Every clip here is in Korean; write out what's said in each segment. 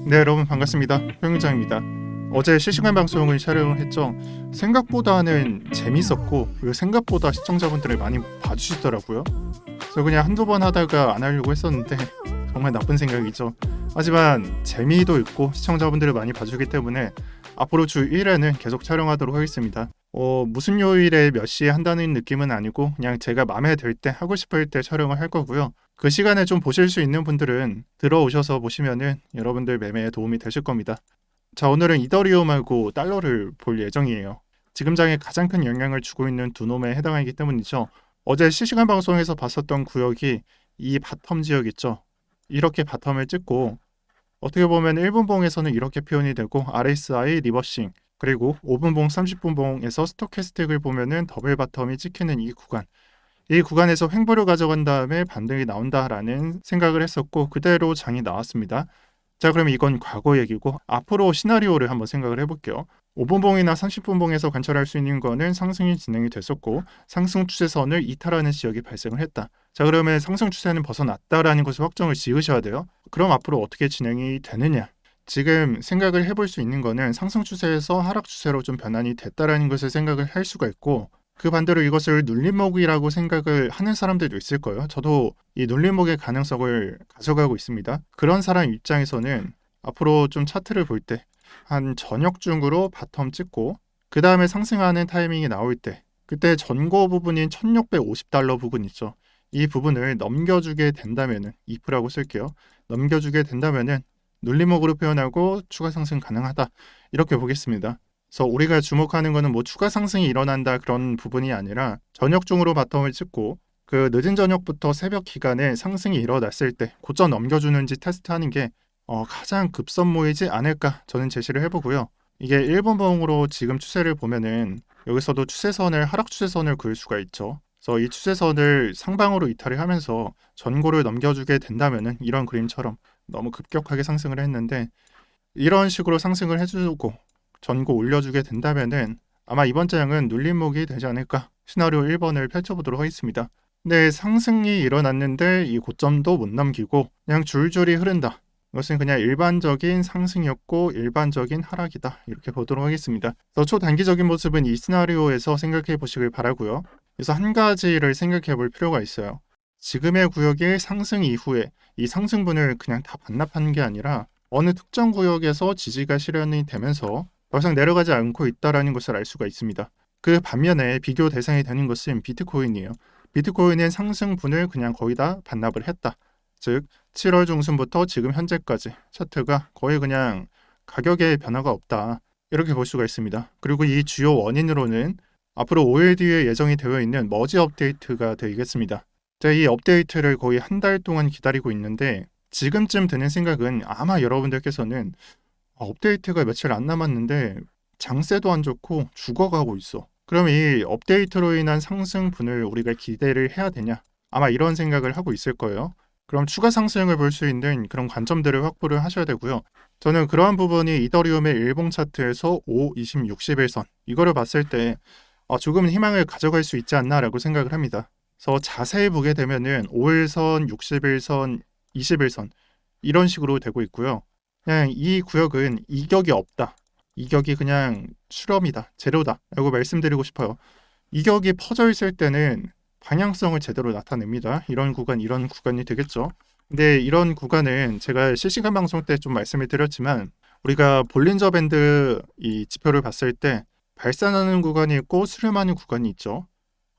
네, 여러분 반갑습니다. 홍영장입니다. 어제 실시간 방송을 촬영을 했죠. 생각보다는 재밌었고 그리고 생각보다 시청자분들이 많이 봐주시더라고요. 그래서 그냥 한두 번 하다가 안 하려고 했었는데 정말 나쁜 생각이죠. 하지만 재미도 있고 시청자분들이 많이 봐주기 때문에 앞으로 주 1회는 계속 촬영하도록 하겠습니다. 무슨 요일에 몇 시에 한다는 느낌은 아니고 그냥 제가 마음에 들 때 하고 싶을 때 촬영을 할 거고요. 그 시간에 좀 보실 수 있는 분들은 들어오셔서 보시면은 여러분들 매매에 도움이 되실 겁니다. 자, 오늘은 이더리움하고 달러를 볼 예정이에요. 지금 장에 가장 큰 영향을 주고 있는 두 놈에 해당하기 때문이죠. 어제 실시간 방송에서 봤었던 구역이 이 바텀 지역 있죠. 이렇게 바텀을 찍고 어떻게 보면 1분봉에서는 이렇게 표현이 되고 RSI 리버싱 그리고 5분봉 30분봉에서 스토캐스틱을 보면은 더블 바텀이 찍히는 이 구간에서 횡보를 가져간 다음에 반등이 나온다라는 생각을 했었고 그대로 장이 나왔습니다. 자, 그럼 이건 과거 얘기고 앞으로 시나리오를 한번 생각을 해볼게요. 5분봉이나 30분봉에서 관찰할 수 있는 거는 상승이 진행이 됐었고 상승 추세선을 이탈하는 지역이 발생을 했다. 자, 그러면 상승 추세는 벗어났다라는 것을 확정을 지으셔야 돼요. 그럼 앞으로 어떻게 진행이 되느냐? 지금 생각을 해볼 수 있는 거는 상승 추세에서 하락 추세로 좀 변환이 됐다라는 것을 생각을 할 수가 있고 그 반대로 이것을 눌림목이라고 생각을 하는 사람들도 있을 거예요. 저도 이 눌림목의 가능성을 가져가고 있습니다. 그런 사람 입장에서는 앞으로 좀 차트를 볼 때 한 저녁중으로 바텀 찍고 그 다음에 상승하는 타이밍이 나올 때 그때 전고 부분인 1650달러 부분 있죠. 이 부분을 넘겨주게 된다면은 if라고 쓸게요. 넘겨주게 된다면은 눌림목으로 표현하고 추가 상승 가능하다. 이렇게 보겠습니다. 그래서 우리가 주목하는 거는 뭐 추가 상승이 일어난다 그런 부분이 아니라 저녁 중으로 바텀을 찍고 그 늦은 저녁부터 새벽 기간에 상승이 일어났을 때 고점 넘겨주는지 테스트하는 게 가장 급선무이지 않을까 저는 제시를 해보고요. 이게 1분봉으로 지금 추세를 보면은 여기서도 추세선을 하락 추세선을 그을 수가 있죠. 그래서 이 추세선을 상방으로 이탈을 하면서 전고를 넘겨주게 된다면은 이런 그림처럼 너무 급격하게 상승을 했는데 이런 식으로 상승을 해주고 전고 올려주게 된다면은 아마 이번 장은 눌림목이 되지 않을까 시나리오 1번을 펼쳐보도록 하겠습니다. 근데 상승이 일어났는데 이 고점도 못 넘기고 그냥 줄줄이 흐른다. 이것은 그냥 일반적인 상승이었고 일반적인 하락이다. 이렇게 보도록 하겠습니다. 그래서 초단기적인 모습은 이 시나리오에서 생각해 보시길 바라고요. 그래서 한 가지를 생각해 볼 필요가 있어요. 지금의 구역의 상승 이후에 이 상승분을 그냥 다 반납하는 게 아니라 어느 특정 구역에서 지지가 실현이 되면서 더 이상 내려가지 않고 있다라는 것을 알 수가 있습니다. 그 반면에 비교 대상이 되는 것은 비트코인이에요. 비트코인은 상승분을 그냥 거의 다 반납을 했다. 즉 7월 중순부터 지금 현재까지 차트가 거의 그냥 가격에 변화가 없다. 이렇게 볼 수가 있습니다. 그리고 이 주요 원인으로는 앞으로 5일 뒤에 예정이 되어 있는 머지 업데이트가 되겠습니다. 제가 이 업데이트를 거의 한 달 동안 기다리고 있는데 지금쯤 드는 생각은 아마 여러분들께서는 업데이트가 며칠 안 남았는데 장세도 안 좋고 죽어가고 있어. 그럼 이 업데이트로 인한 상승분을 우리가 기대를 해야 되냐? 아마 이런 생각을 하고 있을 거예요. 그럼 추가 상승을 볼 수 있는 그런 관점들을 확보를 하셔야 되고요. 저는 그러한 부분이 이더리움의 일봉 차트에서 5, 20, 60일선 이거를 봤을 때 조금은 희망을 가져갈 수 있지 않나라고 생각을 합니다. 그래서 자세히 보게 되면은 5일선, 60일선, 20일선 이런 식으로 되고 있고요. 그냥 이 구역은 이격이 없다. 이격이 그냥 실험이다. 제로다. 라고 말씀드리고 싶어요. 이격이 퍼져 있을 때는 방향성을 제대로 나타냅니다. 이런 구간이 되겠죠. 근데 이런 구간은 제가 실시간 방송 때 좀 말씀을 드렸지만 우리가 볼린저 밴드 이 지표를 봤을 때 발산하는 구간이 있고 수렴하는 구간이 있죠.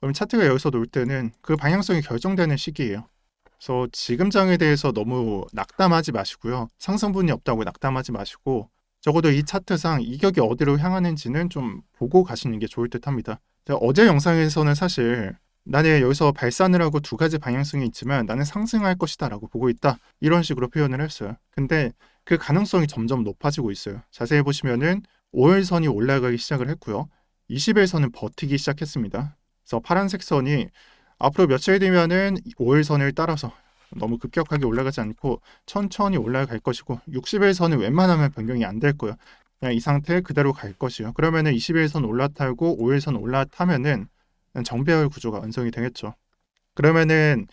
그럼 차트가 여기서 놀 때는 그 방향성이 결정되는 시기예요. 그래서 지금 장에 대해서 너무 낙담하지 마시고요. 상승분이 없다고 낙담하지 마시고 적어도 이 차트상 이격이 어디로 향하는지는 좀 보고 가시는 게 좋을 듯 합니다. 어제 영상에서는 사실 나는 여기서 발산을 하고 두 가지 방향성이 있지만 나는 상승할 것이다 라고 보고 있다. 이런 식으로 표현을 했어요. 근데 그 가능성이 점점 높아지고 있어요. 자세히 보시면은 5일선이 올라가기 시작을 했고요. 20일선은 버티기 시작했습니다. 그래서 파란색 선이 앞으로 며칠 뒤면은 5일선을 따라서 너무 급격하게 올라가지 않고 천천히 올라갈 것이고 60일선은 웬만하면 변경이 안 될 거예요. 그냥 이 상태 그대로 갈 것이요. 그러면은 20일선 올라타고 5일선 올라타면은 정배열 구조가 완성이 되겠죠. 그러면은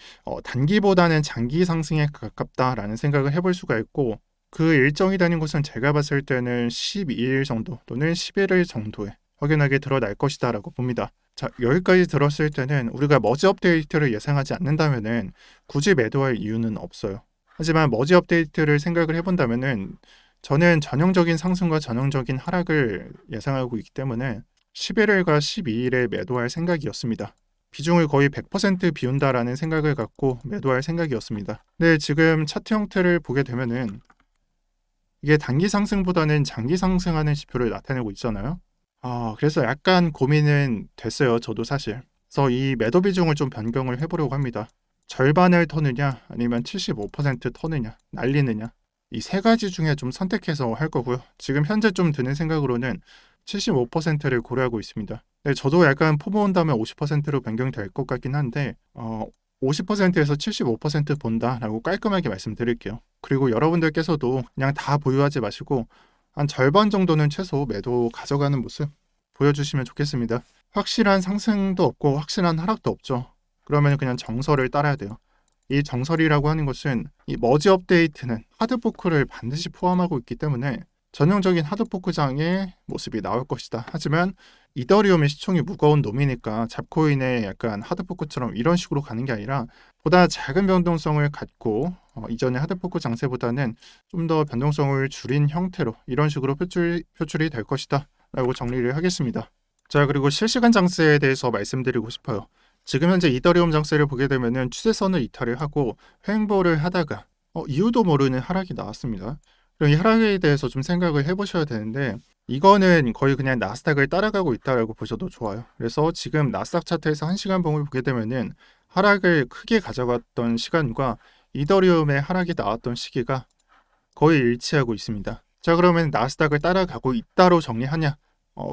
단기보다는 장기 상승에 가깝다라는 생각을 해볼 수가 있고 그 일정이라는 것은 제가 봤을 때는 12일 정도 또는 11일 정도에 확연하게 드러날 것이다라고 봅니다. 자, 여기까지 들었을 때는 우리가 머지 업데이트를 예상하지 않는다면은 굳이 매도할 이유는 없어요. 하지만 머지 업데이트를 생각을 해본다면은 저는 전형적인 상승과 전형적인 하락을 예상하고 있기 때문에 11일과 12일에 매도할 생각이었습니다. 비중을 거의 100% 비운다라는 생각을 갖고 매도할 생각이었습니다. 근데 지금 차트 형태를 보게 되면은 이게 단기 상승보다는 장기 상승하는 지표를 나타내고 있잖아요. 그래서 약간 고민은 됐어요. 저도 사실. 그래서 이 매도 비중을 좀 변경을 해보려고 합니다. 절반을 터느냐 아니면 75% 터느냐 날리느냐 이 세 가지 중에 좀 선택해서 할 거고요. 지금 현재 좀 드는 생각으로는 75%를 고려하고 있습니다. 네, 저도 약간 포모 온다면 50%로 변경될 것 같긴 한데 50%에서 75% 본다라고 깔끔하게 말씀드릴게요. 그리고 여러분들께서도 그냥 다 보유하지 마시고 한 절반 정도는 최소 매도 가져가는 모습 보여주시면 좋겠습니다. 확실한 상승도 없고 확실한 하락도 없죠. 그러면 그냥 정설을 따라야 돼요. 이 정설이라고 하는 것은 이 머지 업데이트는 하드포크를 반드시 포함하고 있기 때문에 전형적인 하드포크장의 모습이 나올 것이다. 하지만 이더리움의 시총이 무거운 놈이니까 잡코인의 약간 하드포크처럼 이런 식으로 가는 게 아니라 보다 작은 변동성을 갖고 이전의 하드포크 장세보다는 좀 더 변동성을 줄인 형태로 이런 식으로 표출이 될 것이다 라고 정리를 하겠습니다. 자, 그리고 실시간 장세에 대해서 말씀드리고 싶어요. 지금 현재 이더리움 장세를 보게 되면은 추세선을 이탈을 하고 횡보를 하다가 이유도 모르는 하락이 나왔습니다. 그럼 이 하락에 대해서 좀 생각을 해보셔야 되는데 이거는 거의 그냥 나스닥을 따라가고 있다라고 보셔도 좋아요. 그래서 지금 나스닥 차트에서 1시간 봉을 보게 되면은 하락을 크게 가져갔던 시간과 이더리움의 하락이 나왔던 시기가 거의 일치하고 있습니다. 자, 그러면 나스닥을 따라가고 있다로 정리하냐?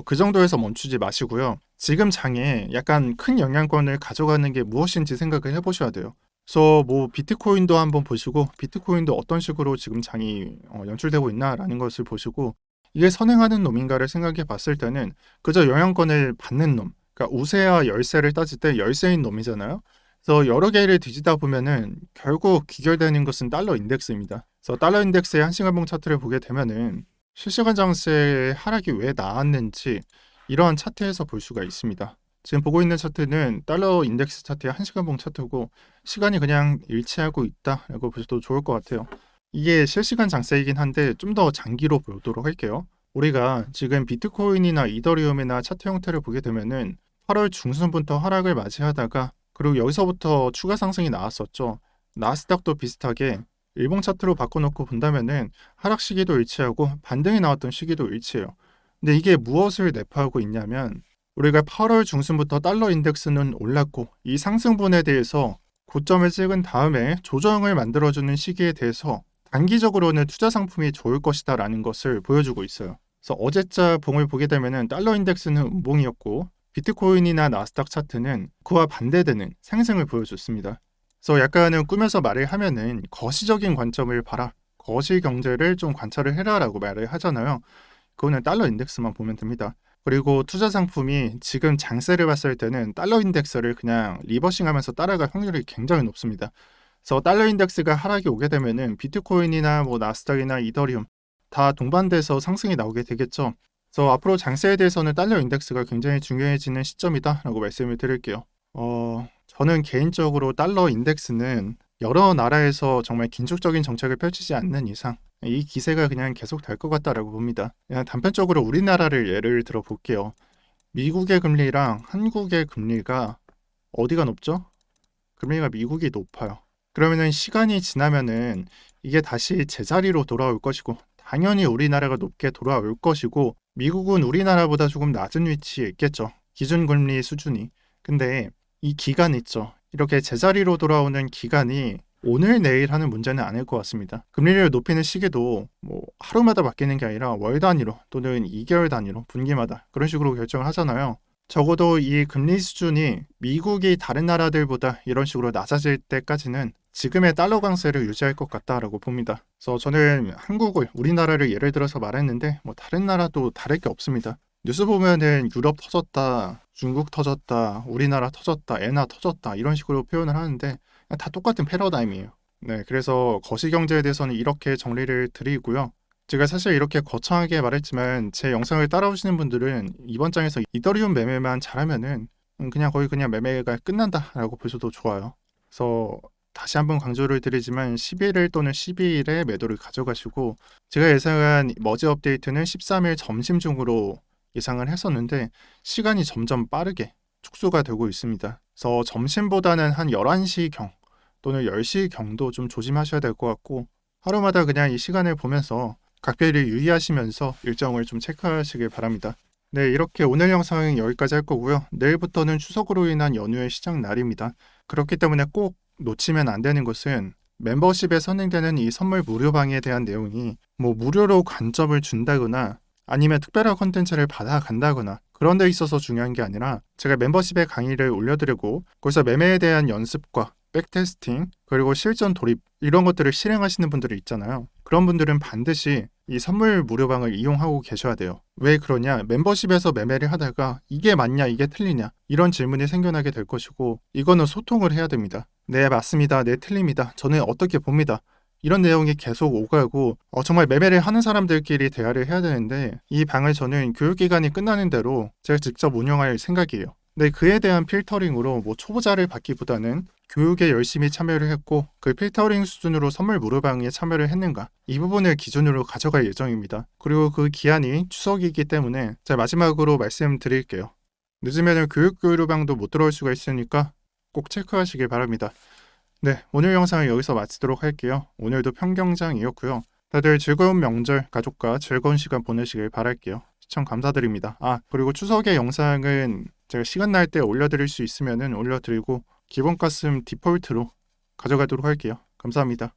그 정도에서 멈추지 마시고요. 지금 장에 약간 큰 영향권을 가져가는 게 무엇인지 생각을 해보셔야 돼요. 그래서 뭐 비트코인도 한번 보시고 비트코인도 어떤 식으로 지금 장이 연출되고 있나라는 것을 보시고 이게 선행하는 놈인가를 생각해 봤을 때는 그저 영향권을 받는 놈, 그러니까 우세와 열세를 따질 때 열세인 놈이잖아요. 그래서 여러 개를 뒤지다 보면은 결국 귀결되는 것은 달러 인덱스입니다. 그래서 달러 인덱스의 1시간봉 차트를 보게 되면은 실시간 장세의 하락이 왜 나왔는지 이러한 차트에서 볼 수가 있습니다. 지금 보고 있는 차트는 달러 인덱스 차트의 1시간봉 차트고 시간이 그냥 일치하고 있다라고 보셔도 좋을 것 같아요. 이게 실시간 장세이긴 한데 좀 더 장기로 보도록 할게요. 우리가 지금 비트코인이나 이더리움이나 차트 형태를 보게 되면은 8월 중순부터 하락을 맞이하다가 그리고 여기서부터 추가 상승이 나왔었죠. 나스닥도 비슷하게 일봉 차트로 바꿔놓고 본다면은 하락 시기도 일치하고 반등이 나왔던 시기도 일치해요. 근데 이게 무엇을 내포하고 있냐면 우리가 8월 중순부터 달러 인덱스는 올랐고 이 상승분에 대해서 고점을 찍은 다음에 조정을 만들어주는 시기에 대해서 단기적으로는 투자 상품이 좋을 것이다 라는 것을 보여주고 있어요. 그래서 어제자 봉을 보게 되면은 달러 인덱스는 음봉이었고 비트코인이나 나스닥 차트는 그와 반대되는 상승을 보여줬습니다. 그래서 약간은 꾸며서 말을 하면은 거시적인 관점을 봐라. 거시 경제를 좀 관찰을 해라라고 말을 하잖아요. 그거는 달러 인덱스만 보면 됩니다. 그리고 투자 상품이 지금 장세를 봤을 때는 달러 인덱스를 그냥 리버싱하면서 따라갈 확률이 굉장히 높습니다. 그래서 달러 인덱스가 하락이 오게 되면은 비트코인이나 뭐 나스닥이나 이더리움 다 동반돼서 상승이 나오게 되겠죠. 그래서 앞으로 장세에 대해서는 달러 인덱스가 굉장히 중요해지는 시점이다라고 말씀을 드릴게요. 저는 개인적으로 달러 인덱스는 여러 나라에서 정말 긴축적인 정책을 펼치지 않는 이상 이 기세가 그냥 계속 될 것 같다라고 봅니다. 그냥 단편적으로 우리나라를 예를 들어 볼게요. 미국의 금리랑 한국의 금리가 어디가 높죠? 금리가 미국이 높아요. 그러면은 시간이 지나면은 이게 다시 제자리로 돌아올 것이고 당연히 우리나라가 높게 돌아올 것이고 미국은 우리나라보다 조금 낮은 위치에 있겠죠. 기준금리 수준이. 근데 이 기간 있죠. 이렇게 제자리로 돌아오는 기간이 오늘 내일 하는 문제는 아닐 것 같습니다. 금리를 높이는 시기도 뭐 하루마다 바뀌는 게 아니라 월 단위로 또는 2개월 단위로 분기마다 그런 식으로 결정을 하잖아요. 적어도 이 금리 수준이 미국이 다른 나라들보다 이런 식으로 낮아질 때까지는 지금의 달러 강세를 유지할 것 같다라고 봅니다. 그래서 저는 한국을 우리나라를 예를 들어서 말했는데 뭐 다른 나라도 다를 게 없습니다. 뉴스 보면은 유럽 터졌다, 중국 터졌다, 우리나라 터졌다, 엔화 터졌다 이런 식으로 표현을 하는데 다 똑같은 패러다임이에요. 네, 그래서 거시경제에 대해서는 이렇게 정리를 드리고요. 제가 사실 이렇게 거창하게 말했지만 제 영상을 따라오시는 분들은 이번 장에서 이더리움 매매만 잘하면은 그냥 거의 그냥 매매가 끝난다라고 보셔도 좋아요. 그래서 다시 한번 강조를 드리지만 11일 또는 12일에 매도를 가져가시고, 제가 예상한 머지 업데이트는 13일 점심 중으로 예상을 했었는데 시간이 점점 빠르게 축소가 되고 있습니다. 그래서 점심보다는 한 11시경 또는 10시경도 좀 조심하셔야 될 것 같고, 하루마다 그냥 이 시간을 보면서 각별히 유의하시면서 일정을 좀 체크하시길 바랍니다. 네, 이렇게 오늘 영상은 여기까지 할 거고요. 내일부터는 추석으로 인한 연휴의 시작 날입니다. 그렇기 때문에 꼭 놓치면 안 되는 것은 멤버십에 선행되는 이 선물 무료방에 대한 내용이 뭐 무료로 간접을 준다거나 아니면 특별한 컨텐츠를 받아간다거나 그런 데 있어서 중요한 게 아니라, 제가 멤버십에 강의를 올려드리고 거기서 매매에 대한 연습과 백테스팅 그리고 실전 돌입 이런 것들을 실행하시는 분들이 있잖아요. 그런 분들은 반드시 이 선물 무료방을 이용하고 계셔야 돼요. 왜 그러냐? 멤버십에서 매매를 하다가 이게 맞냐 이게 틀리냐 이런 질문이 생겨나게 될 것이고, 이거는 소통을 해야 됩니다. 네, 맞습니다. 네, 틀립니다. 저는 어떻게 봅니다. 이런 내용이 계속 오가고 정말 매매를 하는 사람들끼리 대화를 해야 되는데, 이 방을 저는 교육기간이 끝나는 대로 제가 직접 운영할 생각이에요. 네, 그에 대한 필터링으로 뭐 초보자를 받기보다는 교육에 열심히 참여를 했고 그 필터링 수준으로 선물 무료방에 참여를 했는가, 이 부분을 기준으로 가져갈 예정입니다. 그리고 그 기한이 추석이기 때문에 제가 마지막으로 말씀드릴게요. 늦으면 교육 교류방도 못 들어올 수가 있으니까 꼭 체크하시길 바랍니다. 네, 오늘 영상을 여기서 마치도록 할게요. 오늘도 평경장이었고요. 다들 즐거운 명절 가족과 즐거운 시간 보내시길 바랄게요. 시청 감사드립니다. 그리고 추석의 영상은 제가 시간 날 때 올려드릴 수 있으면 올려드리고 기본 값은 디폴트로 가져가도록 할게요. 감사합니다.